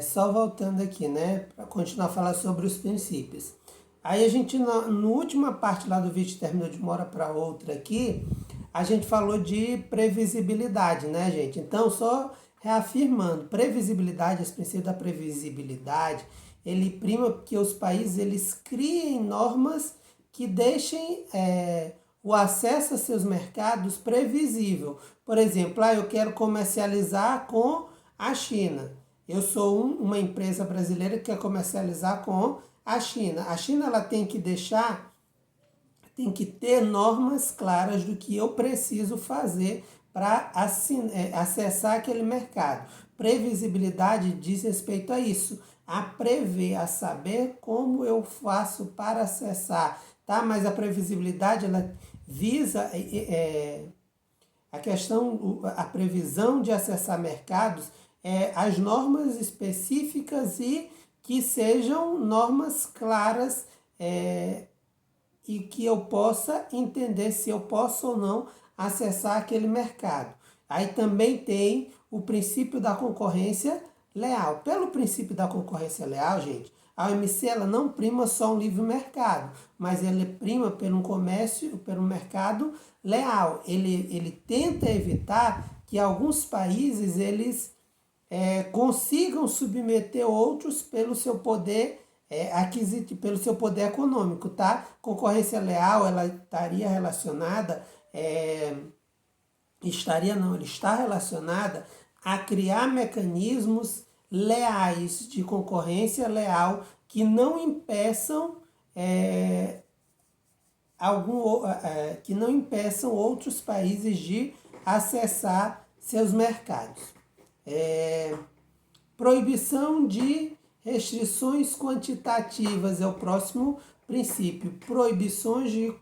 Só voltando aqui, né, para continuar a falar sobre os princípios. Aí a gente, na última parte lá do vídeo, terminou de uma hora para outra aqui, a gente falou de previsibilidade, né, gente? Então, só reafirmando, previsibilidade, esse princípio da previsibilidade, ele prima que os países eles criem normas que deixem o acesso a seus mercados previsível. Por exemplo, eu quero comercializar com a China. Eu sou uma empresa brasileira que quer comercializar com a China. A China ela tem que ter normas claras do que eu preciso fazer para acessar aquele mercado. Previsibilidade diz respeito a isso, a prever, a saber como eu faço para acessar, tá? Mas a previsibilidade ela visa a questão, a previsão de acessar mercados, as normas específicas e que sejam normas claras e que eu possa entender se eu posso ou não acessar aquele mercado. Aí também tem o princípio da concorrência leal. Pelo princípio da concorrência leal, gente, a OMC ela não prima só um livre mercado, mas ela prima pelo comércio, pelo mercado leal. Ele tenta evitar que alguns países eles consigam submeter outros pelo seu poder aquisitivo, pelo seu poder econômico, tá? Concorrência leal, ela estaria relacionada, ela está relacionada a criar mecanismos leais de concorrência leal que não impeçam que não impeçam outros países de acessar seus mercados. Proibição de restrições quantitativas é o próximo princípio. Proibições de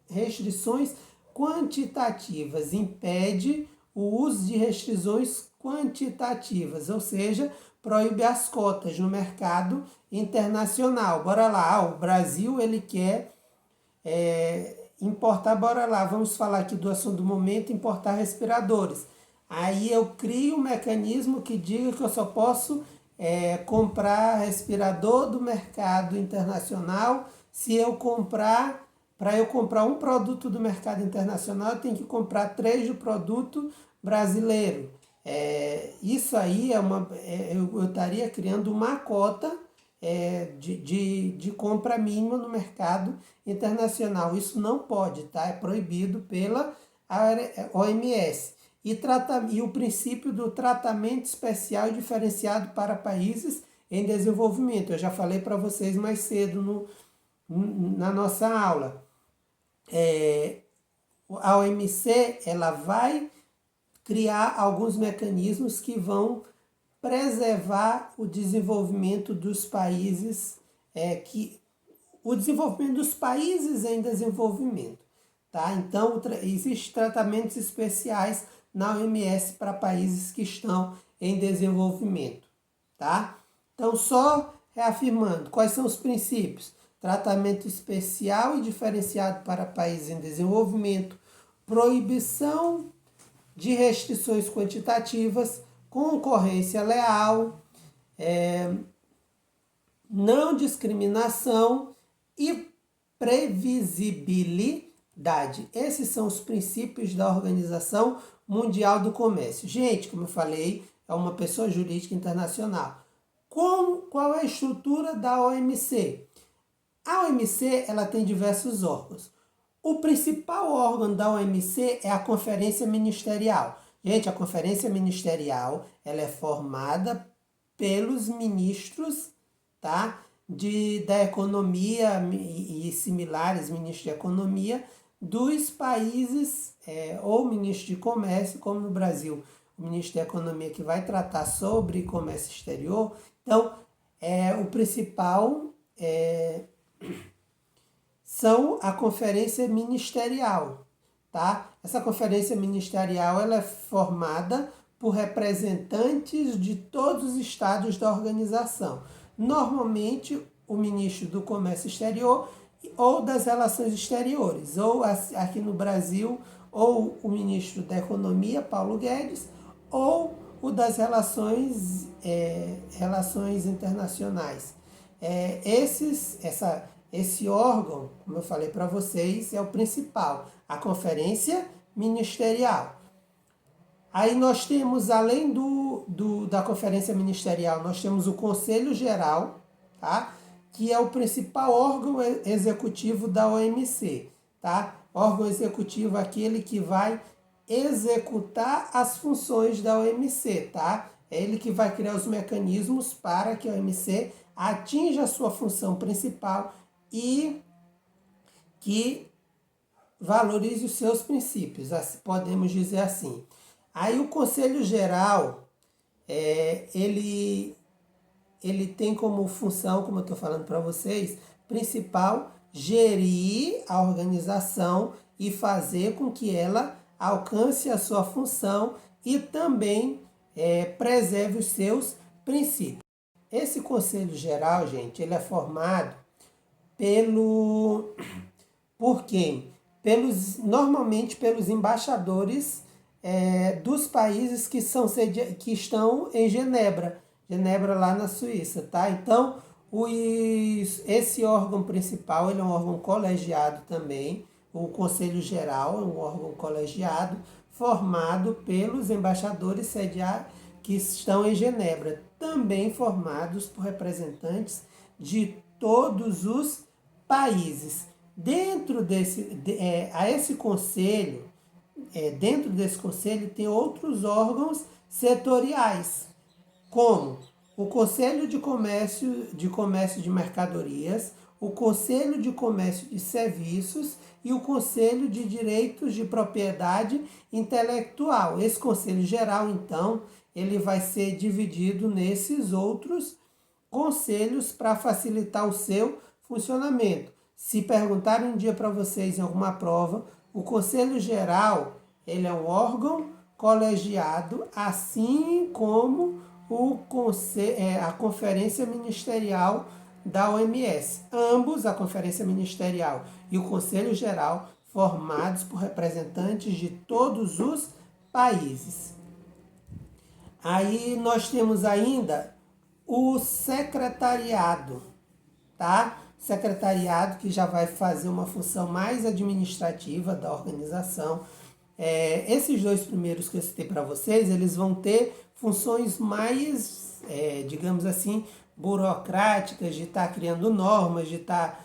restrições quantitativas impede o uso de restrições quantitativas, ou seja, proíbe as cotas no mercado internacional. Bora lá, o Brasil ele quer importar, bora lá, vamos falar aqui do assunto do momento, importar respiradores. Aí eu crio um mecanismo que diga que eu só posso comprar respirador do mercado internacional se eu comprar. Para eu comprar um produto do mercado internacional, eu tenho que comprar 3 do produto brasileiro. Isso aí eu estaria criando uma cota de compra mínima no mercado internacional. Isso não pode, tá? É proibido pela OMS. E o princípio do tratamento especial e diferenciado para países em desenvolvimento. Eu já falei para vocês mais cedo na nossa aula. A OMC ela vai criar alguns mecanismos que vão preservar o desenvolvimento dos países, o desenvolvimento dos países em desenvolvimento. Tá? Então, existem tratamentos especiais na OMS para países que estão em desenvolvimento. Tá? Então, só reafirmando, quais são os princípios? Tratamento especial e diferenciado para países em desenvolvimento, proibição de restrições quantitativas, concorrência leal, não discriminação e previsibilidade. Esses são os princípios da Organização Mundial do Comércio. Gente, como eu falei, é uma pessoa jurídica internacional. Qual é a estrutura da OMC? A OMC ela tem diversos órgãos. O principal órgão da OMC é a Conferência Ministerial. Gente, a Conferência Ministerial ela é formada pelos ministros, tá? Da economia e similares, ministros de economia, dos países, ou ministro de comércio, como no Brasil, o ministro da economia que vai tratar sobre comércio exterior. Então, o principal são a conferência ministerial, tá? Essa conferência ministerial ela é formada por representantes de todos os estados da organização. Normalmente, o ministro do Comércio Exterior ou das Relações Exteriores, ou aqui no Brasil, ou o ministro da Economia, Paulo Guedes, ou o das relações internacionais. Esse órgão, como eu falei para vocês, é o principal, a Conferência Ministerial. Aí nós temos, além da Conferência Ministerial, nós temos o Conselho Geral, tá? Que é o principal órgão executivo da OMC. Tá? Órgão executivo é aquele que vai executar as funções da OMC. Tá? É ele que vai criar os mecanismos para que a OMC atinja a sua função principal e que valorize os seus princípios, podemos dizer assim. Aí o Conselho Geral, ele tem como função, como eu estou falando para vocês, principal, gerir a organização e fazer com que ela alcance a sua função e também preserve os seus princípios. Esse Conselho Geral, gente, ele é formado por quem? Normalmente pelos embaixadores dos países que estão em Genebra lá na Suíça, tá? Então, esse órgão principal, ele é um órgão colegiado também, o Conselho Geral é um órgão colegiado formado pelos embaixadores que estão em Genebra, também formados por representantes de todos os países. Dentro desse conselho tem outros órgãos setoriais, como o Conselho de Comércio de Mercadorias, o Conselho de Comércio de Serviços e o Conselho de Direitos de Propriedade Intelectual. Esse Conselho Geral, então, ele vai ser dividido nesses outros conselhos para facilitar o seu funcionamento. Se perguntarem um dia para vocês em alguma prova, o Conselho Geral, ele é um órgão colegiado, assim como a Conferência Ministerial da OMS. Ambos, a Conferência Ministerial e o Conselho Geral, formados por representantes de todos os países. Aí nós temos ainda o secretariado, tá? Secretariado que já vai fazer uma função mais administrativa da organização. Esses dois primeiros que eu citei para vocês, eles vão ter funções mais, digamos assim, burocráticas, de estar criando normas, de estar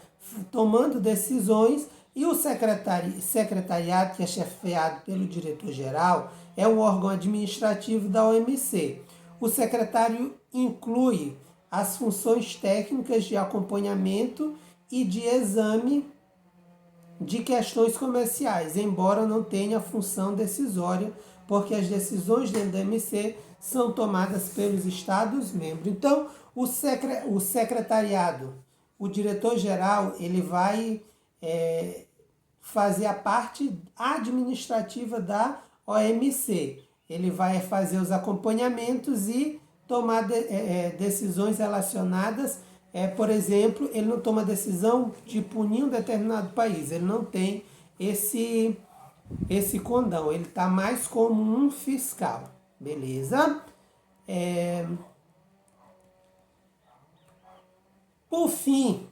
tomando decisões. E o secretariado, que é chefiado pelo diretor-geral, é um órgão administrativo da OMC. O secretário inclui as funções técnicas de acompanhamento e de exame de questões comerciais, embora não tenha função decisória, porque as decisões dentro da OMC são tomadas pelos Estados-membros. Então, o secretariado, o diretor-geral, ele vai fazer a parte administrativa da OMC. Ele vai fazer os acompanhamentos e tomar decisões relacionadas. Por exemplo, ele não toma decisão de punir um determinado país. Ele não tem esse condão. Ele está mais como um fiscal. Beleza? Por fim,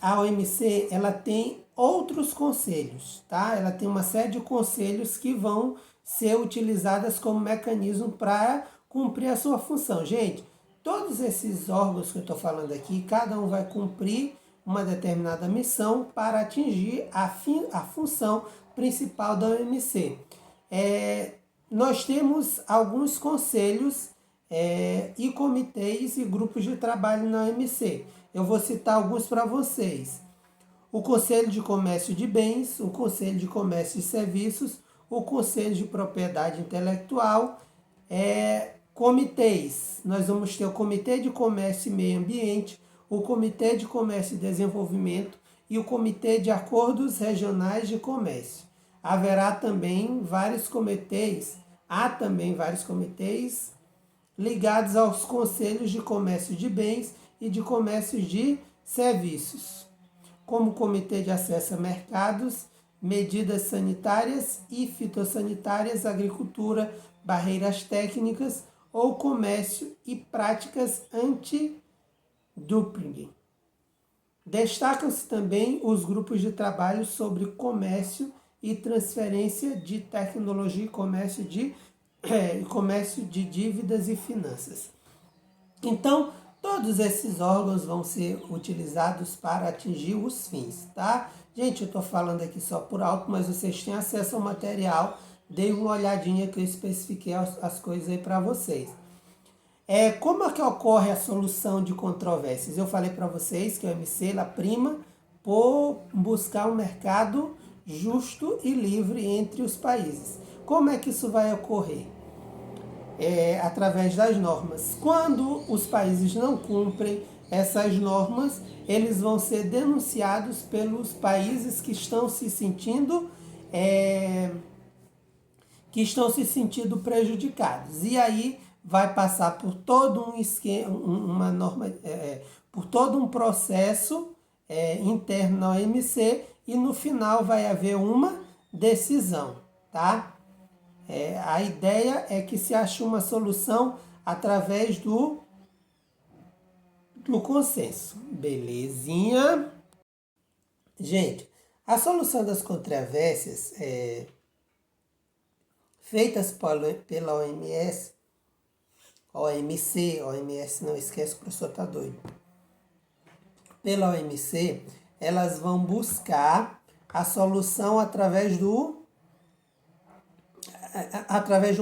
a OMC ela tem outros conselhos, tá? Ela tem uma série de conselhos que vão ser utilizadas como mecanismo para cumprir a sua função. Gente, todos esses órgãos que eu estou falando aqui, cada um vai cumprir uma determinada missão para atingir a função principal da OMC. Nós temos alguns conselhos e comitês e grupos de trabalho na OMC. Eu vou citar alguns para vocês. O Conselho de Comércio de Bens, o Conselho de Comércio de Serviços, o Conselho de Propriedade Intelectual, comitês. Nós vamos ter o Comitê de Comércio e Meio Ambiente, o Comitê de Comércio e Desenvolvimento e o Comitê de Acordos Regionais de Comércio. Há também vários comitês ligados aos Conselhos de Comércio de Bens e de Comércio de Serviços, como o Comitê de Acesso a Mercados, Medidas Sanitárias e Fitossanitárias, Agricultura, Barreiras Técnicas, ou comércio e práticas anti-dumping. Destacam-se também os grupos de trabalho sobre comércio e transferência de tecnologia e comércio de dívidas e finanças. Então, todos esses órgãos vão ser utilizados para atingir os fins, tá? Gente, eu estou falando aqui só por alto, mas vocês têm acesso ao material. Dei uma olhadinha que eu especifiquei as coisas aí para vocês. Como é que ocorre a solução de controvérsias? Eu falei para vocês que o OMC ela prima por buscar um mercado justo e livre entre os países. Como é que isso vai ocorrer? Através das normas. Quando os países não cumprem essas normas, eles vão ser denunciados pelos países que estão se sentindo prejudicados. E aí vai passar por todo um esquema, uma norma, por todo um processo interno na OMC e no final vai haver uma decisão, tá? A ideia é que se ache uma solução através do consenso. Belezinha? Gente, a solução das controvérsias feitas pela OMS, OMC, não esquece, o professor está doido. Pela OMC, elas vão buscar a solução através do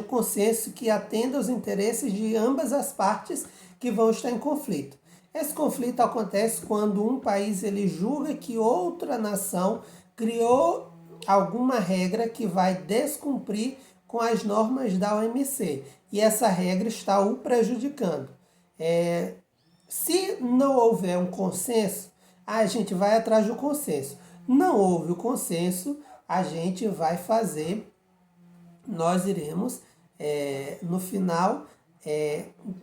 consenso que atenda aos interesses de ambas as partes que vão estar em conflito. Esse conflito acontece quando um país ele julga que outra nação criou alguma regra que vai descumprir com as normas da OMC e essa regra está o prejudicando. Se não houver um consenso, a gente vai atrás do consenso. Não houve o consenso, a gente vai fazer, nós iremos, no final,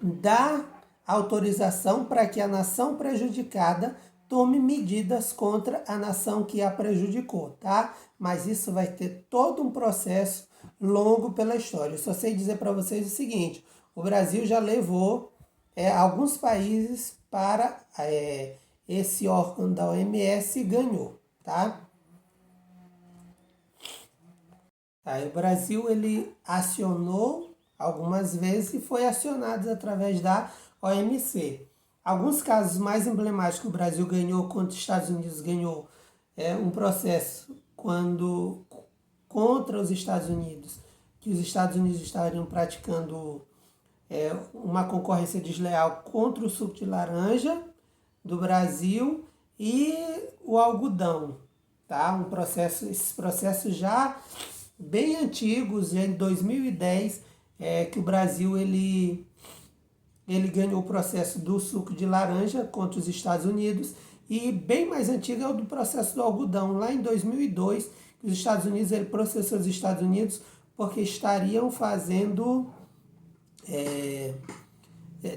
dar autorização para que a nação prejudicada tome medidas contra a nação que a prejudicou, tá? Mas isso vai ter todo um processo longo pela história. Eu só sei dizer para vocês o seguinte, o Brasil já levou alguns países para esse órgão da OMS e ganhou, tá? Aí o Brasil ele acionou algumas vezes e foi acionado através da OMC. Alguns casos mais emblemáticos que o Brasil ganhou contra os Estados Unidos ganhou um processo contra os Estados Unidos, que os Estados Unidos estariam praticando uma concorrência desleal contra o suco de laranja do Brasil e o algodão, tá? Esses processos já bem antigos, em 2010, que o Brasil ele ganhou o processo do suco de laranja contra os Estados Unidos e bem mais antigo é o do processo do algodão, lá em 2002, que os Estados Unidos ele processou os Estados Unidos porque estariam fazendo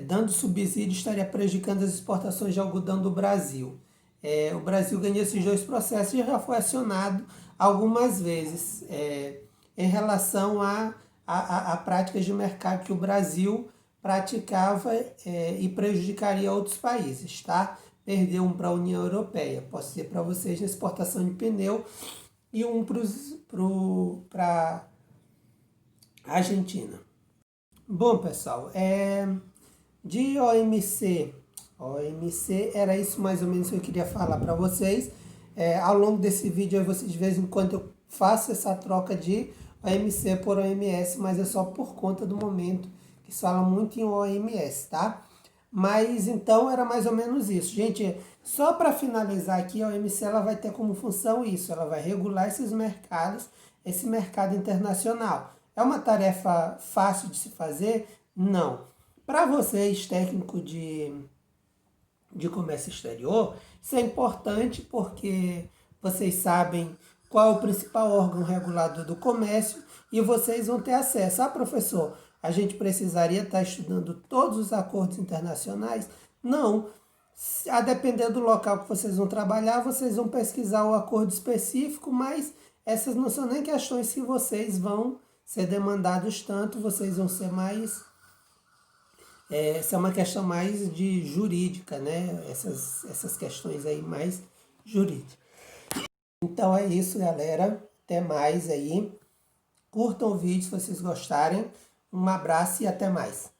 dando subsídio, estaria prejudicando as exportações de algodão do Brasil. O Brasil ganhou esses dois processos e já foi acionado algumas vezes em relação a práticas de mercado que o Brasil praticava e prjudicaria outros países, tá? Perdeu um para a União Europeia, posso dizer para vocês, na exportação de pneu e um para a Argentina. Bom, pessoal, de OMC era isso mais ou menos que eu queria falar para vocês. Ao longo desse vídeo, vocês de vez em quando eu faço essa troca de OMC por OMS, mas é só por conta do momento que se fala muito em OMS, tá? Mas então era mais ou menos isso. Gente, só para finalizar aqui, a OMC ela vai ter como função isso, ela vai regular esses mercados, esse mercado internacional. É uma tarefa fácil de se fazer? Não. Para vocês, técnico de comércio exterior, isso é importante porque vocês sabem qual é o principal órgão regulador do comércio e vocês vão ter acesso. Professor, a gente precisaria estar estudando todos os acordos internacionais? Não. A depender do local que vocês vão trabalhar, vocês vão pesquisar o acordo específico, mas essas não são nem questões que vocês vão ser demandados tanto, vocês vão ser mais essa é uma questão mais de jurídica, né? Essas questões aí mais jurídicas. Então é isso, galera. Até mais aí. Curtam o vídeo se vocês gostarem. Um abraço e até mais.